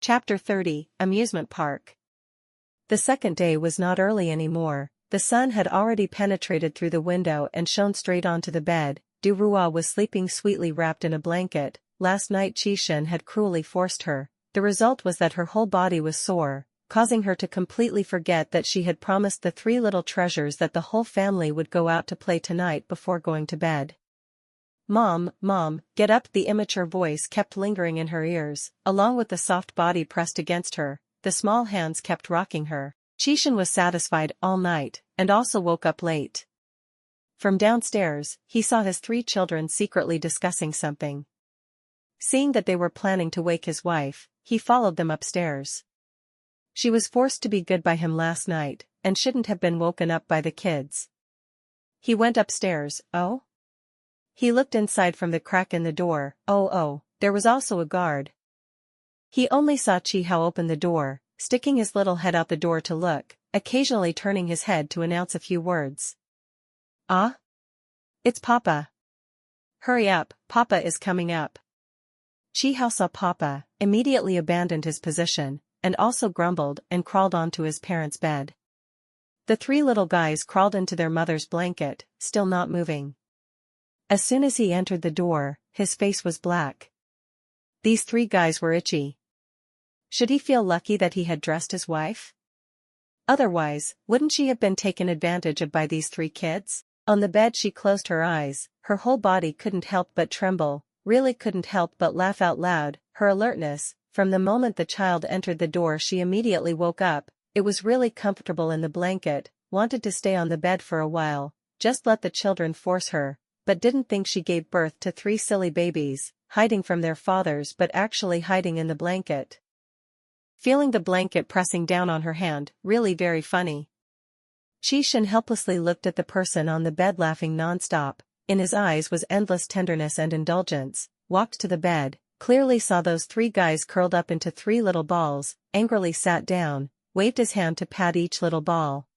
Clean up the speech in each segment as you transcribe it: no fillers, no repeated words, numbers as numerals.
Chapter 30, Amusement Park. The second day was not early anymore. The sun had already penetrated through the window and shone straight onto the bed. Durua was sleeping sweetly wrapped in a blanket. Last night Chishan had cruelly forced her. The result was that her whole body was sore, causing her to completely forget that she had promised the three little treasures that the whole family would go out to play tonight before going to bed. "Mom, Mom, get up!" The immature voice kept lingering in her ears, along with the soft body pressed against her. The small hands kept rocking her. Chishan was satisfied all night, and also woke up late. From downstairs, he saw his three children secretly discussing something. Seeing that they were planning to wake his wife, he followed them upstairs. She was forced to be good by him last night, and shouldn't have been woken up by the kids. He went upstairs. Oh? He looked inside from the crack in the door. Oh, there was also a guard. He only saw Chi-Hao open the door, sticking his little head out the door to look, occasionally turning his head to announce a few words. "Ah? It's Papa. Hurry up, Papa is coming up." Chi-Hao saw Papa, immediately abandoned his position, and also grumbled and crawled onto his parents' bed. The three little guys crawled into their mother's blanket, still not moving. As soon as he entered the door, his face was black. These three guys were itchy. Should he feel lucky that he had dressed his wife? Otherwise, wouldn't she have been taken advantage of by these three kids? On the bed she closed her eyes, her whole body couldn't help but tremble, really couldn't help but laugh out loud. Her alertness, from the moment the child entered the door she immediately woke up. It was really comfortable in the blanket, wanted to stay on the bed for a while, just let the children force her, but didn't think she gave birth to three silly babies, hiding from their fathers but actually hiding in the blanket. Feeling the blanket pressing down on her hand, really very funny. Chishan helplessly looked at the person on the bed laughing non-stop, in his eyes was endless tenderness and indulgence, walked to the bed, clearly saw those three guys curled up into three little balls, angrily sat down, waved his hand to pat each little ball.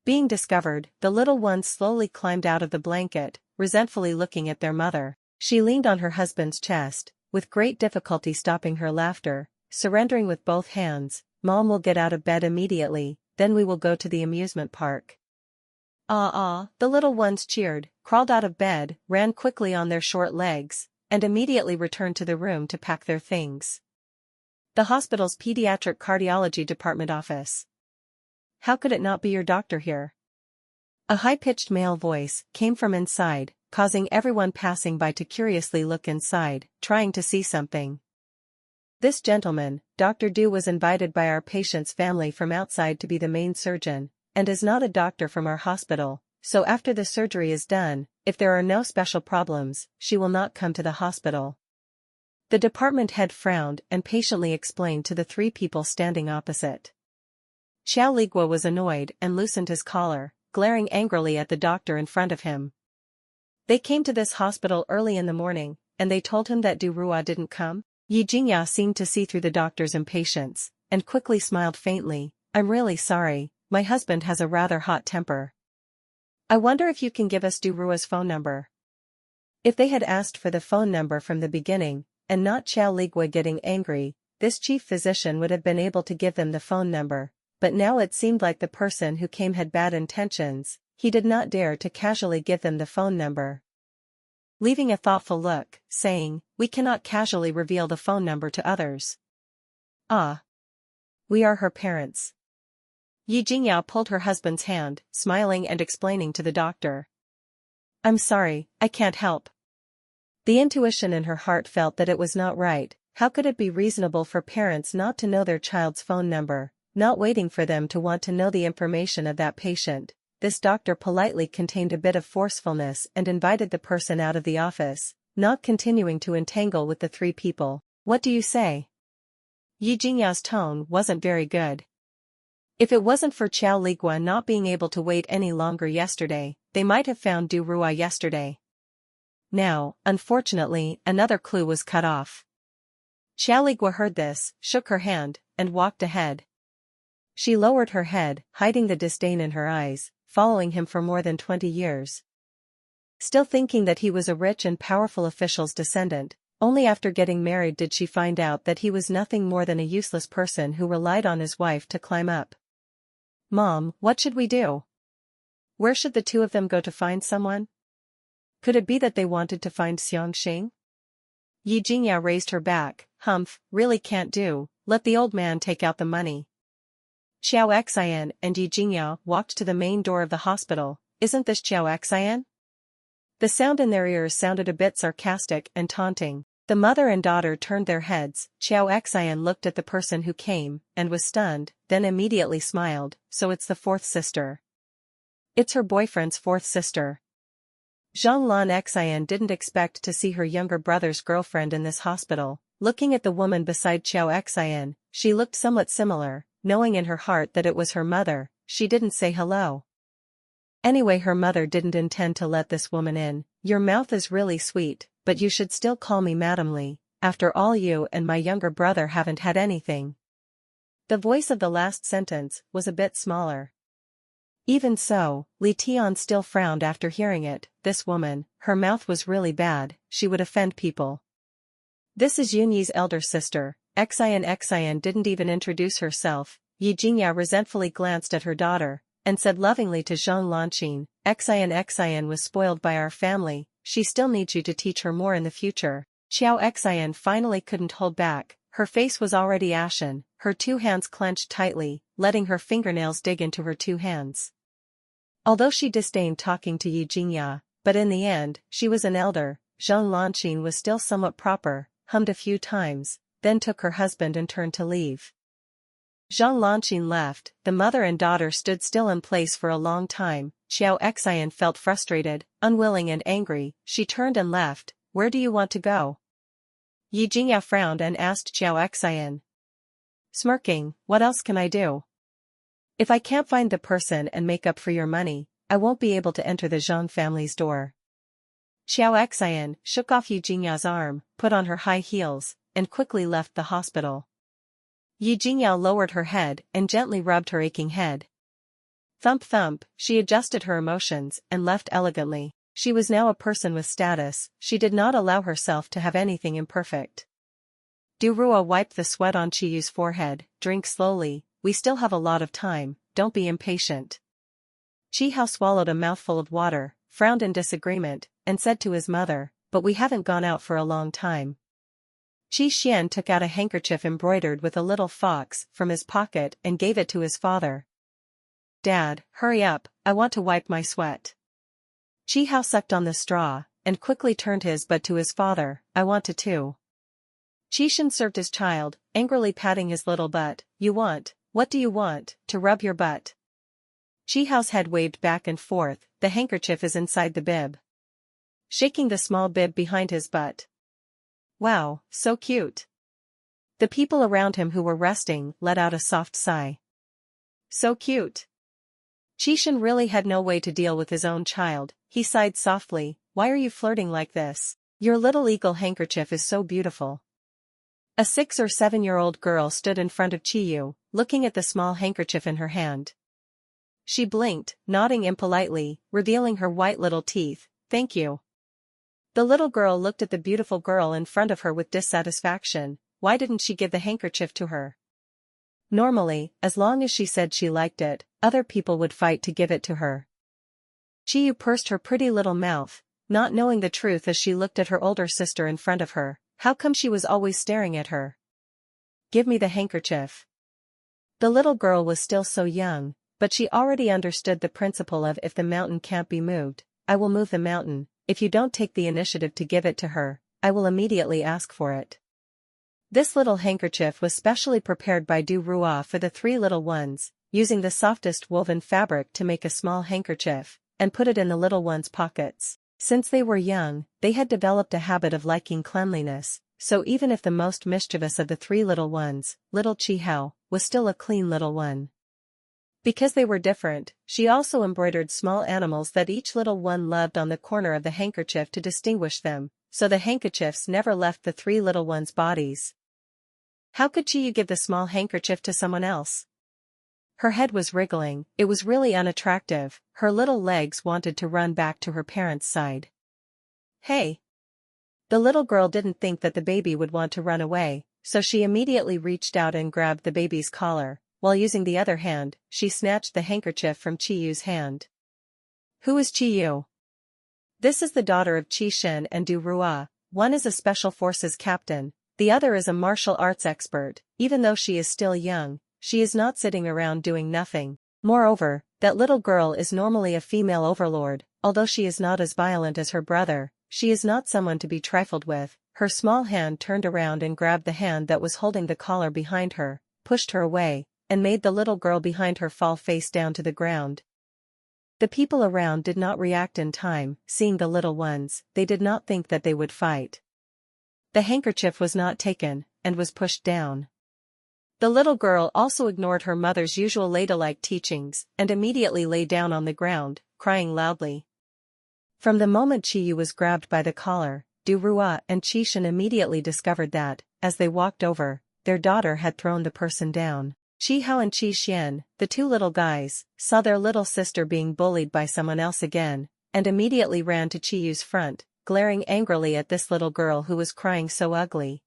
Being discovered, the little ones slowly climbed out of the blanket, resentfully looking at their mother. She leaned on her husband's chest, with great difficulty stopping her laughter, surrendering with both hands. "Mom will get out of bed immediately, then we will go to the amusement park." Ah, the little ones cheered, crawled out of bed, ran quickly on their short legs, and immediately returned to the room to pack their things. The hospital's pediatric cardiology department office. "How could it not be your doctor here?" A high-pitched male voice came from inside, causing everyone passing by to curiously look inside, trying to see something. "This gentleman, Dr. Du, was invited by our patient's family from outside to be the main surgeon, and is not a doctor from our hospital, so after the surgery is done, if there are no special problems, she will not come to the hospital." The department head frowned and patiently explained to the three people standing opposite. Xiao Ligua was annoyed and loosened his collar, glaring angrily at the doctor in front of him. "They came to this hospital early in the morning, and they told him that Durua didn't come?" Yi Jingya seemed to see through the doctor's impatience, and quickly smiled faintly. "I'm really sorry, my husband has a rather hot temper. I wonder if you can give us Durua's phone number." If they had asked for the phone number from the beginning, and not Xiao Ligua getting angry, this chief physician would have been able to give them the phone number, but now it seemed like the person who came had bad intentions. He did not dare to casually give them the phone number. Leaving a thoughtful look, saying, "We cannot casually reveal the phone number to others." "Ah. We are her parents." Yi Jingyao pulled her husband's hand, smiling and explaining to the doctor. "I'm sorry, I can't help." The intuition in her heart felt that it was not right. How could it be reasonable for parents not to know their child's phone number, not waiting for them to want to know the information of that patient? This doctor politely contained a bit of forcefulness and invited the person out of the office, not continuing to entangle with the three people. "What do you say?" Yi Jingyao's tone wasn't very good. If it wasn't for Xiao Ligua not being able to wait any longer yesterday, they might have found Durua yesterday. Now, unfortunately, another clue was cut off. Xiao Ligua heard this, shook her hand, and walked ahead. She lowered her head, hiding the disdain in her eyes, following him for more than 20 years. Still thinking that he was a rich and powerful official's descendant, Only after getting married did she find out that he was nothing more than a useless person who relied on his wife to climb up. "Mom, what should we do? Where should the two of them go to find someone? Could it be that they wanted to find Xiangxing?" Yi Jingyao raised her back. "Humph, really can't do, let the old man take out the money." Xiao Xian and Yi Jingyao walked to the main door of the hospital. "Isn't this Xiao Xian?" The sound in their ears sounded a bit sarcastic and taunting. The mother and daughter turned their heads. Xiao Xian looked at the person who came, and was stunned, then immediately smiled. "So it's the fourth sister. It's her boyfriend's fourth sister." Zhang Lan Xian didn't expect to see her younger brother's girlfriend in this hospital. Looking at the woman beside Xiao Xian, she looked somewhat similar. Knowing in her heart that it was her mother, she didn't say hello. Anyway, her mother didn't intend to let this woman in. "Your mouth is really sweet, but you should still call me Madam Li. After all, you and my younger brother haven't had anything." The voice of the last sentence was a bit smaller. Even so, Li Tian still frowned after hearing it. This woman, her mouth was really bad, she would offend people. "This is Yunyi's elder sister." Xian didn't even introduce herself. Yi Jingyao resentfully glanced at her daughter, and said lovingly to Zhang Lanqin, Xian was spoiled by our family, she still needs you to teach her more in the future." Xiao Xian finally couldn't hold back, her face was already ashen, her two hands clenched tightly, letting her fingernails dig into her two hands. Although she disdained talking to Yi Jingyao, but in the end, she was an elder. Zhang Lanqin was still somewhat proper, hummed a few times, then took her husband and turned to leave. Zhang Lanqin left, the mother and daughter stood still in place for a long time. Xiao Xian felt frustrated, unwilling and angry. She turned and left. "Where do you want to go?" Yi Jingyao frowned and asked Xiao Xian. Smirking, "What else can I do? If I can't find the person and make up for your money, I won't be able to enter the Zhang family's door." Xiao Xian shook off Yi Jingyao's arm, put on her high heels, and quickly left the hospital. Yi Jingyao lowered her head and gently rubbed her aching head. Thump thump, she adjusted her emotions and left elegantly. She was now a person with status, she did not allow herself to have anything imperfect. Du Rua wiped the sweat on Chiyu's forehead. "Drink slowly, we still have a lot of time, don't be impatient." Chi Hao swallowed a mouthful of water, frowned in disagreement, and said to his mother, "But we haven't gone out for a long time." Qi Xian took out a handkerchief embroidered with a little fox from his pocket and gave it to his father. "Dad, hurry up, I want to wipe my sweat." Qi Hao sucked on the straw, and quickly turned his butt to his father. "I want to too." Qi Shen served his child, angrily patting his little butt. What do you want, to rub your butt?" Qi Hao's head waved back and forth. "The handkerchief is inside the bib." Shaking the small bib behind his butt. "Wow, so cute." The people around him who were resting let out a soft sigh. So cute. Qishan really had no way to deal with his own child. He sighed softly. "Why are you flirting like this? Your little eagle handkerchief is so beautiful." A 6 or 7-year-old girl stood in front of Chiyu, looking at the small handkerchief in her hand. She blinked, nodding impolitely, revealing her white little teeth. "Thank you." The little girl looked at the beautiful girl in front of her with dissatisfaction. Why didn't she give the handkerchief to her? Normally, as long as she said she liked it, other people would fight to give it to her. Chiyu pursed her pretty little mouth, not knowing the truth as she looked at her older sister in front of her. How come she was always staring at her? "Give me the handkerchief." The little girl was still so young, but she already understood the principle of if the mountain can't be moved, I will move the mountain. If you don't take the initiative to give it to her, I will immediately ask for it. This little handkerchief was specially prepared by Du Rua for the 3 little ones, using the softest woven fabric to make a small handkerchief, and put it in the little ones' pockets. Since they were young, they had developed a habit of liking cleanliness, so even if the most mischievous of the 3 little ones, little Chi Hao, was still a clean little one. Because they were different, she also embroidered small animals that each little one loved on the corner of the handkerchief to distinguish them, so the handkerchiefs never left the 3 little ones' bodies. How could Chiyu give the small handkerchief to someone else? Her head was wriggling, it was really unattractive, her little legs wanted to run back to her parents' side. "Hey! The little girl didn't think that the baby would want to run away, so she immediately reached out and grabbed the baby's collar, while using the other hand, she snatched the handkerchief from Chiyu's hand. Who is Chiyu? This is the daughter of Qi Shen and Du Rua. One is a special forces captain, the other is a martial arts expert. Even though she is still young, she is not sitting around doing nothing. Moreover, that little girl is normally a female overlord, although she is not as violent as her brother, she is not someone to be trifled with. Her small hand turned around and grabbed the hand that was holding the collar behind her, pushed her away, and made the little girl behind her fall face down to the ground. The people around did not react in time. Seeing the little ones, they did not think that they would fight. The handkerchief was not taken, and was pushed down. The little girl also ignored her mother's usual ladylike teachings, and immediately lay down on the ground, crying loudly. From the moment Chiyu was grabbed by the collar, Du Rua and Qi Shen immediately discovered that, as they walked over, their daughter had thrown the person down. Qi Hao and Qi Xian, the two little guys, saw their little sister being bullied by someone else again, and immediately ran to Chiyu's front, glaring angrily at this little girl who was crying so ugly.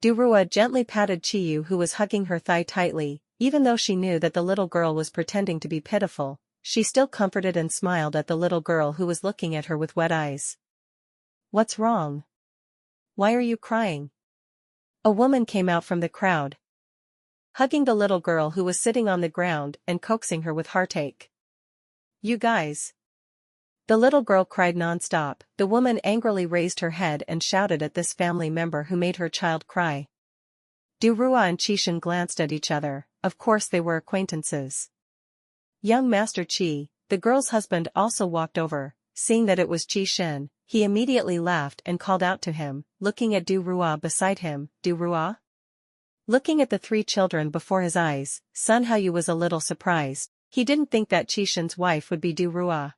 Du Rua gently patted Chiyu, who was hugging her thigh tightly. Even though she knew that the little girl was pretending to be pitiful, she still comforted and smiled at the little girl who was looking at her with wet eyes. What's wrong? Why are you crying? A woman came out from the crowd, hugging the little girl who was sitting on the ground and coaxing her with heartache. You guys. The little girl cried non-stop. The woman angrily raised her head and shouted at this family member who made her child cry. Du Rua and Qi Shen glanced at each other. Of course they were acquaintances. Young Master Qi, the girl's husband, also walked over. Seeing that it was Qi Shen, he immediately laughed and called out to him, looking at Du Rua beside him. Du Rua? Looking at the three children before his eyes, Sun Haoyu was a little surprised. He didn't think that Qi Shen's wife would be Du Rua.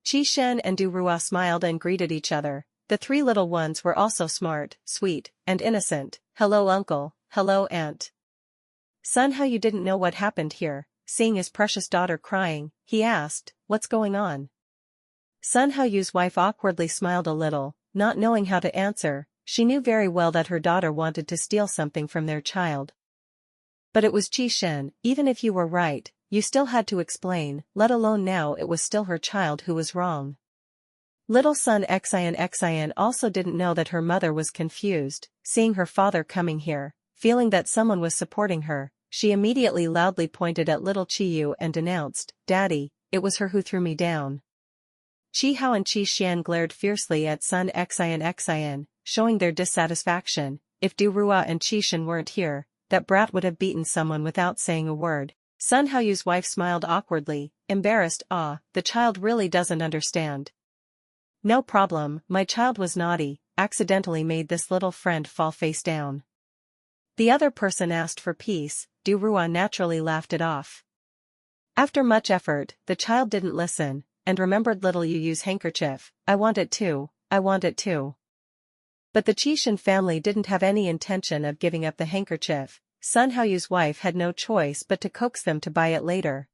Qi Shen and Du Rua smiled and greeted each other. The three little ones were also smart, sweet, and innocent. Hello uncle, hello aunt. Sun Haoyu didn't know what happened here. Seeing his precious daughter crying, he asked, what's going on? Sun Haoyu's wife awkwardly smiled a little, not knowing how to answer. She knew very well that her daughter wanted to steal something from their child. But it was Qi Shen. Even if you were right, you still had to explain, let alone now it was still her child who was wrong. Little son Xian also didn't know that her mother was confused. Seeing her father coming here, feeling that someone was supporting her, she immediately loudly pointed at little Chiyu and announced, Daddy, it was her who threw me down. Qi Hao and Qi Xian glared fiercely at son Xian, showing their dissatisfaction. If Du Rua and Qi Shen weren't here, that brat would have beaten someone without saying a word. Sun Haoyu's wife smiled awkwardly, embarrassed. The child really doesn't understand. No problem, my child was naughty, accidentally made this little friend fall face down. The other person asked for peace. Du Rua naturally laughed it off. After much effort, the child didn't listen, and remembered little Yu's handkerchief. I want it too, I want it too. But the Qi Shen family didn't have any intention of giving up the handkerchief. Sun Haoyu's wife had no choice but to coax them to buy it later.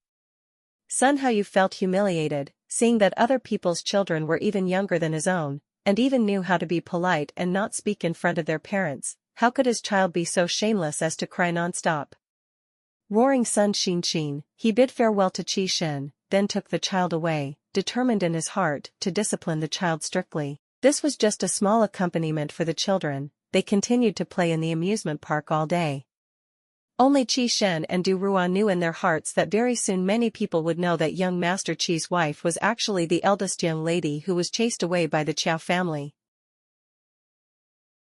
Sun Haoyu felt humiliated, seeing that other people's children were even younger than his own, and even knew how to be polite and not speak in front of their parents. How could his child be so shameless as to cry non-stop? Roaring Sun Xin, he bid farewell to Qi Shen, then took the child away, determined in his heart to discipline the child strictly. This was just a small accompaniment for the children. They continued to play in the amusement park all day. Only Qi Shen and Du Rua knew in their hearts that very soon many people would know that young Master Qi's wife was actually the eldest young lady who was chased away by the Qiao family.